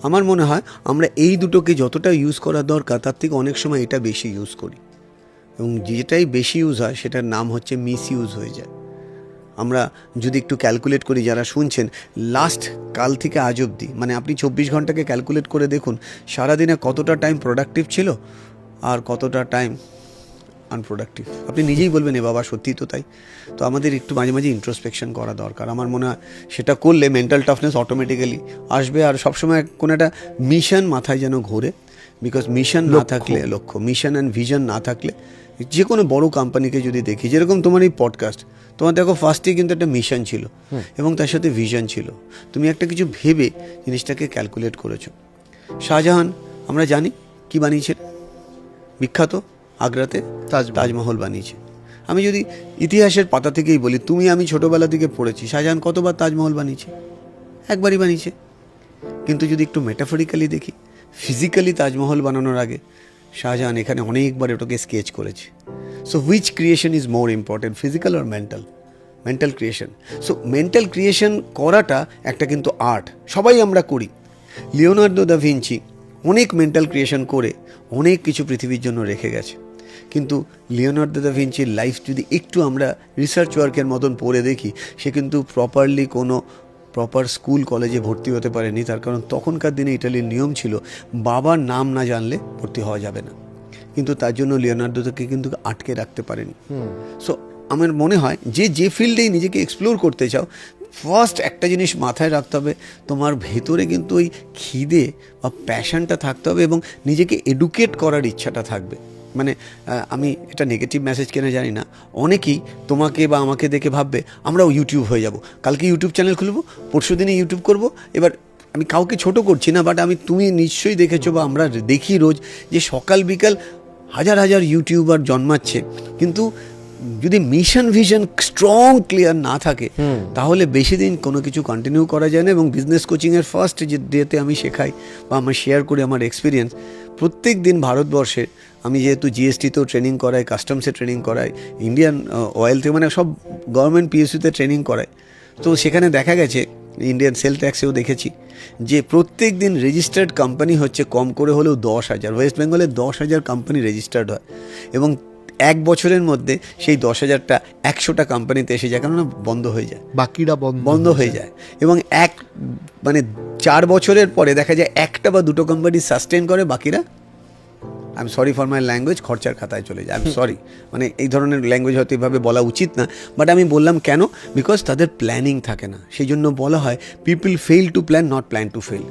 আমার মনে হয় আমরা এই দুটোকে যতটা ইউজ করা দরকার তার থেকে অনেক সময় এটা বেশি ইউজ করি, এবং যেটাই বেশি ইউজ হয় সেটার নাম হচ্ছে মিস ইউজ হয়ে যায়। আমরা যদি একটু ক্যালকুলেট করি, যারা শুনছেন, লাস্ট কাল থেকে আজ অবধি, মানে আপনি 24 ঘন্টাকে ক্যালকুলেট করে দেখুন সারাদিনে কতটা টাইম প্রোডাক্টিভ ছিল আর কতটা টাইম আনপ্রোডাক্টিভ। আপনি নিজেই বলবেন এ বাবা সত্যি তো তাই। তো আমাদের একটু মাঝে মাঝে ইন্ট্রোস্পেকশন করা দরকার। আমার মনে হয় সেটা করলে মেন্টাল টাফনেস অটোমেটিক্যালি আসবে। আর সবসময় কোনো একটা মিশন মাথায় যেন ঘোরে, বিকজ মিশন না থাকলে, লক্ষ্য, মিশন অ্যান্ড ভিশন না থাকলে, যে কোনো বড় কোম্পানিকে যদি দেখি, যেরকম তোমার এই পডকাস্ট, তোমার দেখো ফার্স্টে কিন্তু একটা মিশন ছিল এবং তার সাথে ভিশন ছিল। তুমি একটা কিছু ভেবে জিনিসটাকে ক্যালকুলেট করেছো। শাহজাহান আমরা জানি কি বানিয়েছে, বিখ্যাত আগ্রাতে তাজমহল বানিয়েছে। আমি যদি ইতিহাসের পাতা থেকেই বলি, তুমি আমি ছোটোবেলা থেকে পড়েছি শাহজাহান কতবার তাজমহল বানিয়েছে, একবারই বানিয়েছে। কিন্তু যদি একটু মেটাফরিক্যালি দেখি, ফিজিক্যালি তাজমহল বানানোর আগে শাহজাহান এখানে অনেকবার ওটাকে স্কেচ করেছে। So which creation is more important, physical আর mental? Mental creation. So mental creation করাটা একটা কিন্তু আর্ট, সবাই আমরা করি। লিওনার্দো দা ভিঞ্চি অনেক মেন্টাল ক্রিয়েশন করে অনেক কিছু পৃথিবীর জন্য রেখে গেছে। কিন্তু লিওনার্দো দা ভিঞ্চির লাইফ যদি একটু আমরা রিসার্চ ওয়ার্কের মতন পড়ে দেখি, সে কিন্তু প্রপারলি কোনো প্রপার স্কুল কলেজে ভর্তি হতে পারেনি। তার কারণ তখনকার দিনে ইটালির নিয়ম ছিল বাবার নাম না জানলে ভর্তি হওয়া যাবে না। কিন্তু তার জন্য লিওনার্দোকে কিন্তু আটকে রাখতে পারেনি। সো আমার মনে হয় যে ফিল্ডেই নিজেকে এক্সপ্লোর করতে চাও, ফার্স্ট একটা জিনিস মাথায় রাখতে হবে, তোমার ভেতরে কিন্তু ওই খিদে বা প্যাশনটা থাকতে হবে এবং নিজেকে এডুকেট করার ইচ্ছাটা থাকবে। মানে আমি এটা নেগেটিভ মেসেজ কেনা জানি না, অনেকেই তোমাকে বা আমাকে দেখে ভাববে আমরাও ইউটিউব হয়ে যাব, কালকে ইউটিউব চ্যানেল খুলবো, পরশু দিনে ইউটিউব করব। এবার আমি কাউকে ছোট করছি না, বাট তুমি নিশ্চয়ই দেখেছো বা আমরা দেখি রোজ যে সকাল বিকাল হাজার হাজার ইউটিউবার জন্মাচ্ছে, কিন্তু যদি মিশন ভিশন স্ট্রং ক্লিয়ার না থাকে তাহলে বেশি দিন কোনো কিছু কন্টিনিউ করা যায় না। এবং বিজনেস কোচিংয়ের ফার্স্ট যে ডেতে আমি শেখাই বা আমি শেয়ার করি আমার এক্সপিরিয়েন্স, প্রত্যেক দিন ভারতবর্ষে আমি যেহেতু জিএসটিতেও ট্রেনিং করাই, কাস্টমসে ট্রেনিং করাই, ইন্ডিয়ান অয়েল থেকে, মানে সব গভর্নমেন্ট পিএসইউতে ট্রেনিং করাই, তো সেখানে দেখা গেছে, ইন্ডিয়ান সেল ট্যাক্সেও দেখেছি যে প্রত্যেক দিন রেজিস্টার্ড কোম্পানি হচ্ছে কম করে হলেও 10,000। ওয়েস্ট বেঙ্গলে 10,000 কোম্পানি রেজিস্টার্ড হয় এবং এক বছরের মধ্যে সেই 10,000টা 100টা কোম্পানিতে এসে যায়, কেননা বন্ধ হয়ে যায়, বাকিরা বন্ধ হয়ে যায়। এবং মানে 4 বছরের পরে দেখা যায় একটা বা দুটো কোম্পানি সাস্টেন করে, বাকিরা, I am sorry for my language, খরচার খাতায় চলে যায়। আই এম সরি, মানে এই ধরনের ল্যাঙ্গুয়েজ হয়তো এভাবে বলা উচিত না, বাট আমি বললাম কেন, বিকজ তাদের প্ল্যানিং থাকে না। সেই জন্য বলা হয় people fail to plan, not plan to fail.